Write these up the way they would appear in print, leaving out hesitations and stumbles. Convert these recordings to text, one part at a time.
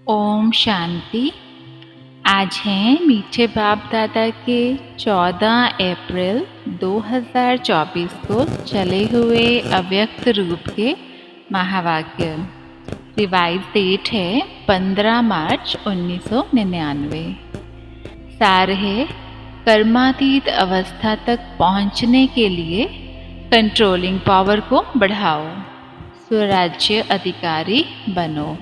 ओम शांति। आज हैं मीठे बाप दादा के 14 अप्रैल 2024 को चले हुए अव्यक्त रूप के महावाक्य। रिवाइज डेट है 15 मार्च 1999। सार है, कर्मातीत अवस्था तक पहुंचने के लिए कंट्रोलिंग पावर को बढ़ाओ, स्वराज्य अधिकारी बनो।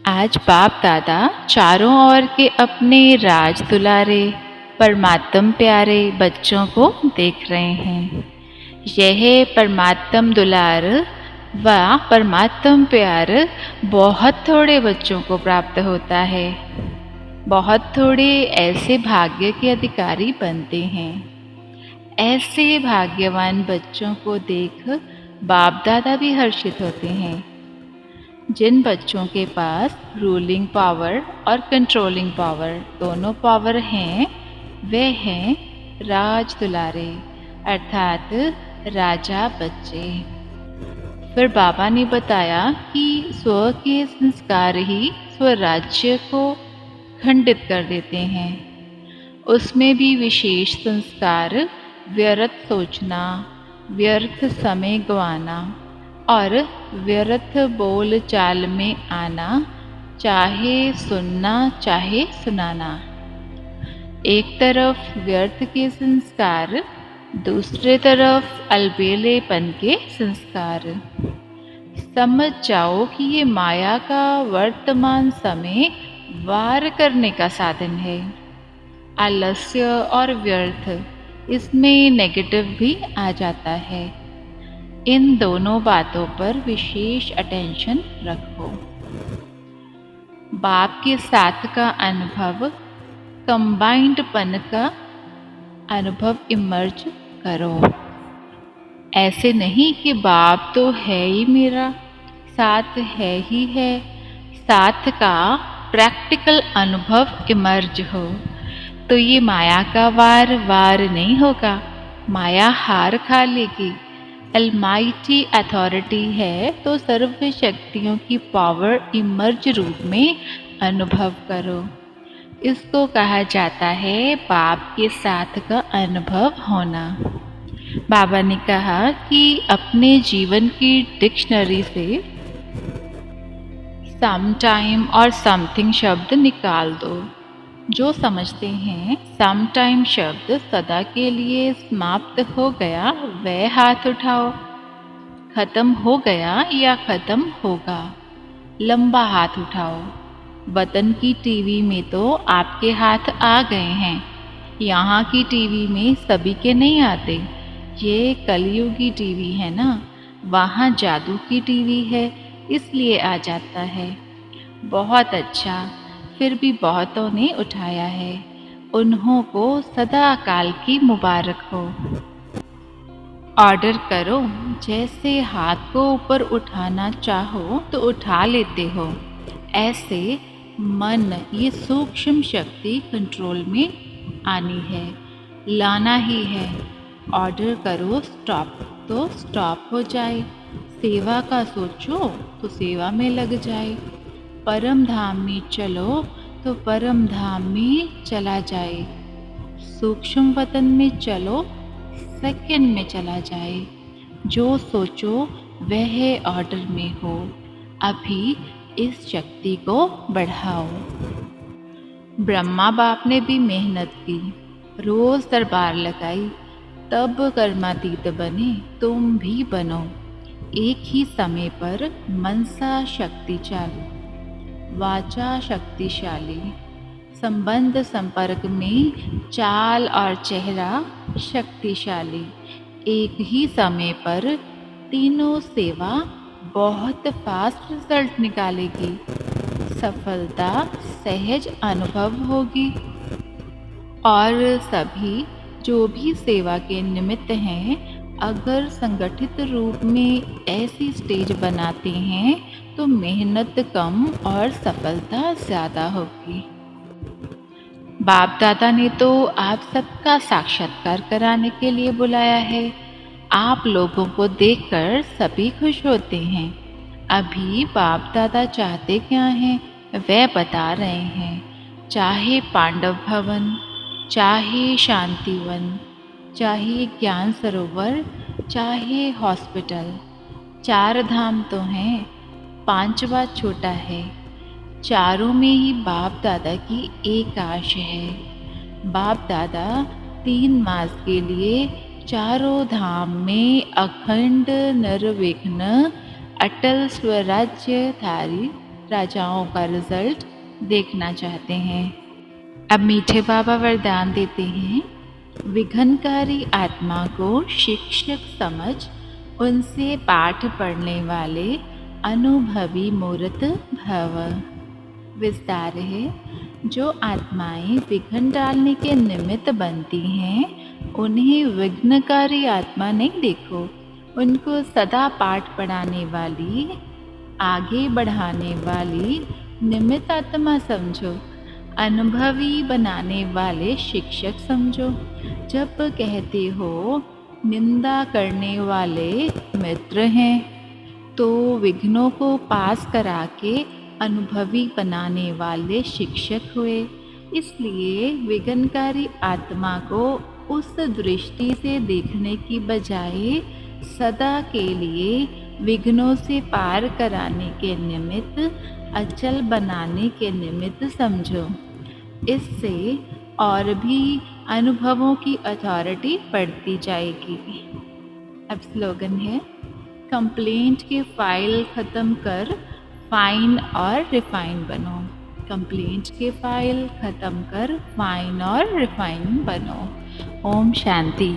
आज बाप दादा चारों ओर के अपने राज दुलारे परमात्म प्यारे बच्चों को देख रहे हैं। यह परमात्म दुलार व परमात्म प्यार बहुत थोड़े बच्चों को प्राप्त होता है। बहुत थोड़े ऐसे भाग्य के अधिकारी बनते हैं। ऐसे भाग्यवान बच्चों को देख बाप दादा भी हर्षित होते हैं। जिन बच्चों के पास रूलिंग पावर और कंट्रोलिंग पावर दोनों पावर हैं, वे हैं राज दुलारे अर्थात राजा बच्चे। फिर बाबा ने बताया कि स्व के संस्कार ही स्वराज्य को खंडित कर देते हैं। उसमें भी विशेष संस्कार व्यर्थ सोचना, व्यर्थ समय गंवाना और व्यर्थ बोल चाल में आना, चाहे सुनना चाहे सुनाना। एक तरफ व्यर्थ के संस्कार, दूसरे तरफ अलबेलेपन के संस्कार। समझ जाओ कि ये माया का वर्तमान समय वार करने का साधन है। आलस्य और व्यर्थ, इसमें नेगेटिव भी आ जाता है। इन दोनों बातों पर विशेष अटेंशन रखो। बाप के साथ का अनुभव, कंबाइंडपन का अनुभव इमर्ज करो। ऐसे नहीं कि बाप तो है ही मेरा, साथ है ही है। साथ का प्रैक्टिकल अनुभव इमर्ज हो तो ये माया का वार नहीं होगा। माया हार खा लेगी। अलमाइटी अथॉरिटी है तो सर्व शक्तियों की पावर इमर्ज रूप में अनुभव करो। इसको कहा जाता है बाप के साथ का अनुभव होना। बाबा ने कहा कि अपने जीवन की डिक्शनरी से सम टाइम और समथिंग शब्द निकाल दो। जो समझते हैं सम टाइम शब्द सदा के लिए समाप्त हो गया, वह हाथ उठाओ। खत्म हो गया या खत्म होगा, लंबा हाथ उठाओ। वतन की टीवी में तो आपके हाथ आ गए हैं। यहाँ की टीवी में सभी के नहीं आते। ये कलयुगी टीवी है ना, वहाँ जादू की टीवी है, इसलिए आ जाता है। बहुत अच्छा, फिर भी बहुतों ने उठाया है। उन्हों को सदा काल की मुबारक हो। ऑर्डर करो, जैसे हाथ को ऊपर उठाना चाहो तो उठा लेते हो। ऐसे मन, ये सूक्ष्म शक्ति कंट्रोल में आनी है, लाना ही है। ऑर्डर करो स्टॉप तो स्टॉप हो जाए। सेवा का सोचो तो सेवा में लग जाए। परम धाम में चलो तो परम धाम में चला जाए। सूक्ष्म वतन में चलो, सेकंड में चला जाए। जो सोचो वह ऑर्डर में हो। अभी इस शक्ति को बढ़ाओ। ब्रह्मा बाप ने भी मेहनत की, रोज दरबार लगाई, तब कर्मातीत बने। तुम भी बनो। एक ही समय पर मनसा शक्तिशाली, वाचा शक्तिशाली, संबंध संपर्क में चाल और चेहरा शक्तिशाली। एक ही समय पर तीनों सेवा बहुत फास्ट रिजल्ट निकालेगी। सफलता सहज अनुभव होगी। और सभी जो भी सेवा के निमित्त हैं, अगर संगठित रूप में ऐसी स्टेज बनाते हैं तो मेहनत कम और सफलता ज़्यादा होगी। बाप दादा ने तो आप सबका साक्षात्कार कराने के लिए बुलाया है। आप लोगों को देखकर सभी खुश होते हैं। अभी बाप दादा चाहते क्या हैं वे बता रहे हैं, चाहे पांडव भवन, चाहे शांतिवन, चाहे ज्ञान सरोवर, चाहे हॉस्पिटल, 4 धाम तो हैं, 5वां छोटा है। चारों में ही बाप दादा की एक आश है। बाप दादा 3 मास के लिए चारों धाम में अखंड निर्विघ्न अटल स्वराज्यधारी राजाओं का रिजल्ट देखना चाहते हैं। अब मीठे बाबा वरदान देते हैं, विघ्नकारी आत्मा को शिक्षक समझ उनसे पाठ पढ़ने वाले अनुभवी मूर्त भव। विस्तार है, जो आत्माएं विघ्न डालने के निमित्त बनती हैं, उन्हें विघ्नकारी आत्मा नहीं देखो, उनको सदा पाठ पढ़ाने वाली, आगे बढ़ाने वाली निमित्त आत्मा समझो, अनुभवी बनाने वाले शिक्षक समझो। जब कहते हो निंदा करने वाले मित्र हैं, तो विघ्नों को पास करा के अनुभवी बनाने वाले शिक्षक हुए। इसलिए विघ्नकारी आत्मा को उस दृष्टि से देखने की बजाय सदा के लिए विघ्नों से पार कराने के निमित्त, अचल बनाने के निमित्त समझो। इससे और भी अनुभवों की अथॉरिटी बढ़ती जाएगी। अब स्लोगन है, कंप्लेंट की फाइल ख़त्म कर फाइन और रिफाइन बनो। कंप्लेंट की फाइल ख़त्म कर फाइन और रिफाइन बनो। ओम शांति।